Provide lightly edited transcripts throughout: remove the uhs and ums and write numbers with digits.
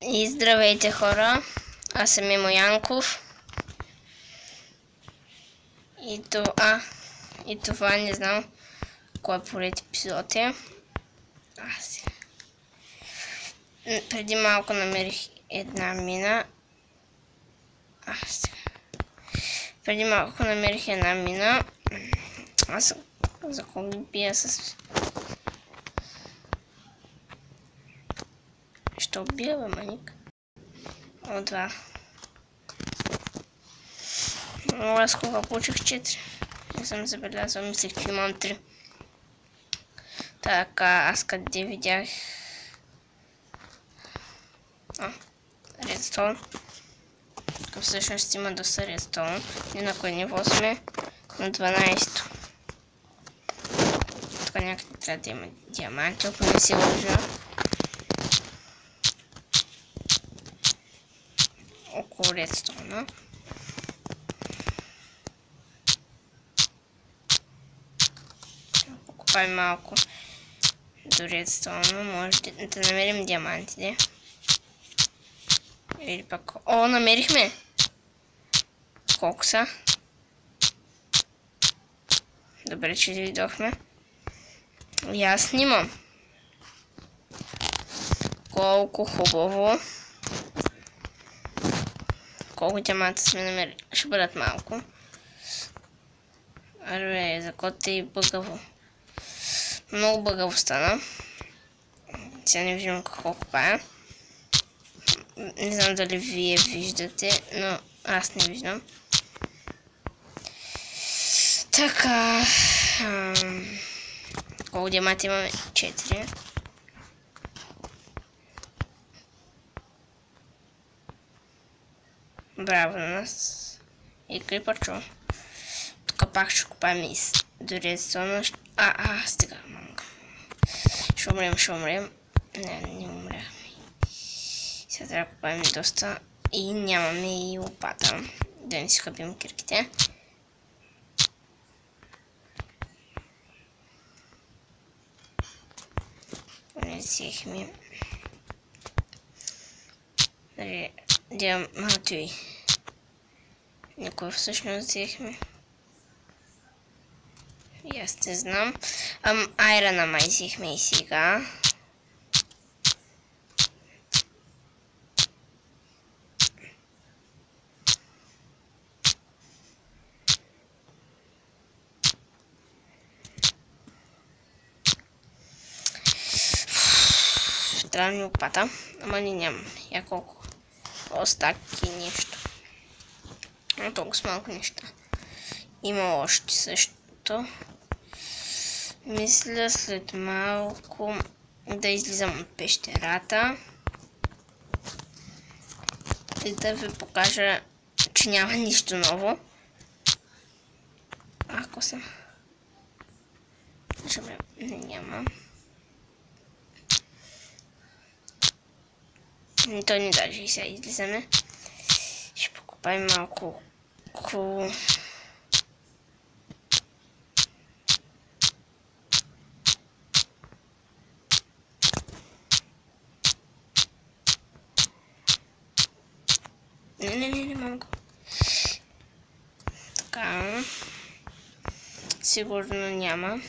И здравейте, хора! Аз съм Мимо Янков. И това не знам кой поред епизод е. Преди малко намерих една мина. Аз за кого ги бия с... Ще убия, бе, маник. О, това. Много аз кога получих 4. Не съм забелязал, мислех, че имам 3. Така, аз къде видях... Редстоун. Тук всъщност има доста редстоун. И на кое ниво сме? На 12-то. Тук някъде трябва да има диаманти, ако не си лъжа. Около редстоуна. Покупай малко до редстоуна. Може да намерим диамантите. Или пак... О, намерихме! Колко са? Добре, че видохме. И аз снимам. Колко хубаво. Колко диаманта сме намерили. Ще бъдат малко. Арбе, закота и бъгаво. Много бъгаво стана. Сега не виждам какво купая. Не знам дали вие виждате, но аз не виждам. Така. Колко диаманти имаме? 4. Браво на нас. И крипърчо. Тук пак ще купаем и до редстоуна. Стига, манга. Ще умрем. Не умряхме. Сега трябва да купаем доста. И нямаме и лопата. Да не си хъбим кирките. Не взехме. Диамантови. Никой всъщност взехме. И аз не знам. Айрана май взехме и сега. Трябва ми лопата, ама не нямам. Я колко остатки нещо. Но толкова с малко неща. Има още също. Мисля след малко да излизам от пещерата. И да ви покажа, че няма нищо ново. Ако съм... Не, няма. То ни даже и сега излизаме. Ще покупаем малко кул. Не мога. Така. Сигурно няма.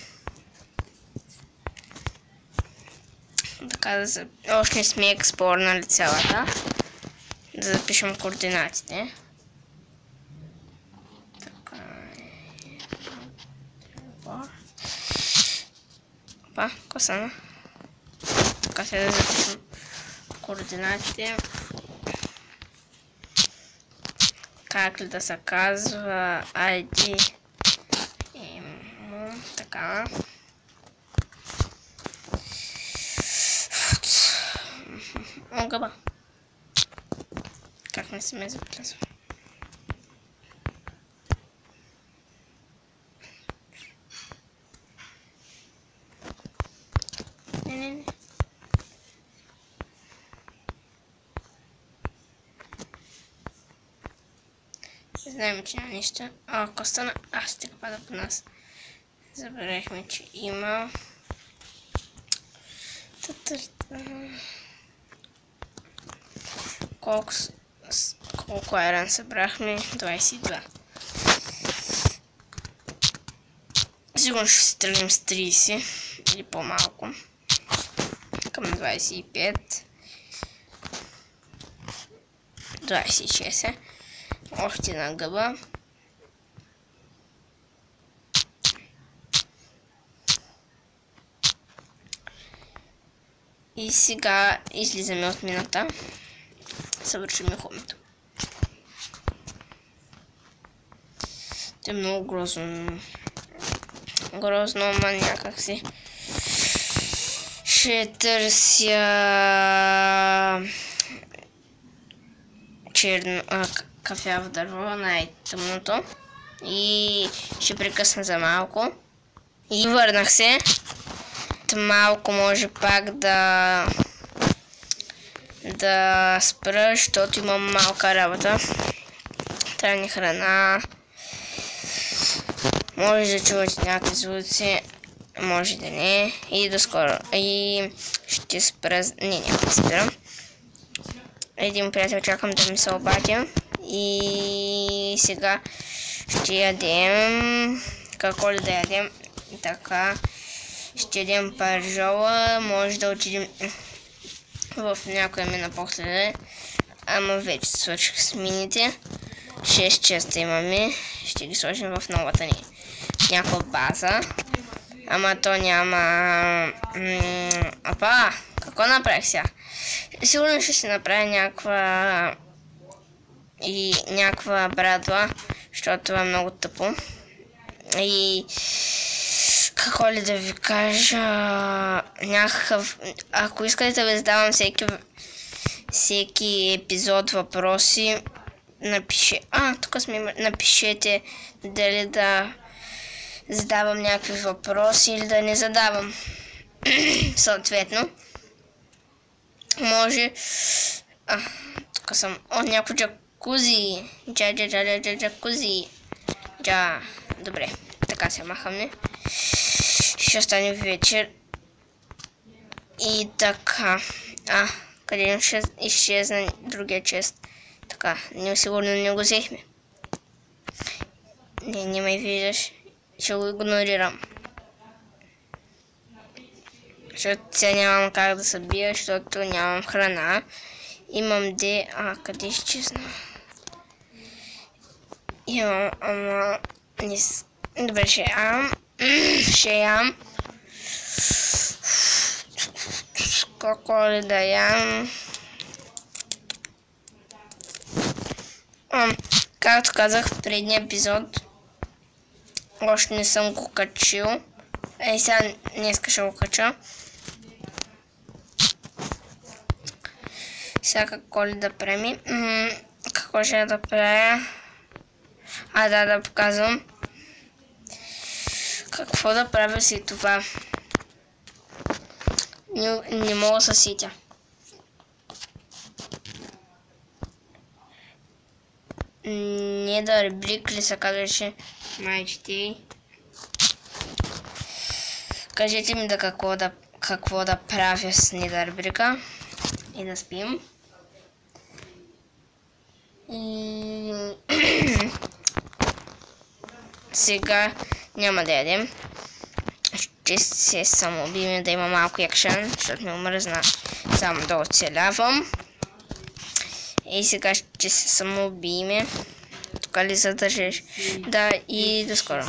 Така още не сме експлорнали цялата. Да запишем координатите. Така. Косана. Така сега да запишем координатите. Как ли да се казва ID. Така. Гъба. Как не се ме заплезва? Не. Знаем, че няма нищо. Ако стана... Стига пада по нас. Забравихме, че има... Колко айрон събрахме? 22. Сигурно ще се тръгнем с 30 или по-малко. Към 25. 26. Още една гъба. И сега излизаме от мината. Съвършиме хобито. Това е много грозно. Грозно, ама някак си. Ще търся кафяво дърво, най-тъмното. И ще прекъсна за малко. И върнах се. Малко може пак да спра, защото имам малка работа. Трябва ни храна. Може да чувате някакви звуци, може да не. И до скоро. И ще спра. Няма да спирам. Един приятел чакам да ми се обадя. И сега ще ядем. Какво ли да ядем? Така. Ще ядем паржола. Може да отидем в някоя мина после. Ама вече свърших с мините. 6 честа имаме. Ще ги сложим в новата ни някаква база. Ама то няма... Апа! Какво направих сега? Сигурно ще си направя някаква брадва, защото това е много тъпо. И... Какво ли да ви кажа... Някакъв... Ако искате да ви задавам всеки епизод въпроси, напишете дали да задавам някакви въпроси или да не задавам. Съответно. Може... тук съм... някакво джакузи. Джакузи. Добре. Така се махаме. Ще стане вечер. И така. Къде ще изчезна другия чест? Така, ние сигурно не го взехме. Не ме виждаш. Ще го игнорирам. Защото сега нямам как да се бия, защото нямам храна. Имам къде изчезна? Имам, ама... Добре, ще ям. Какво ли да ям? Както казах в предния епизод, още не съм го качил. Сега днеска ще го кача. Сега какво ли да правим? Какво ще да правя? Да показвам. Какво да правя си това? Не мога да се сетя. Не да рубрик ли се казваше майчите. Кажете ми какво да правя с неда рубрика и да спим. И сега няма да ядем. Ще се самоубием да има малко екшен, защото ме омръзна само да оцелявам. И сега ще се самоубием. Тук ли задържиш? Да, и до скоро.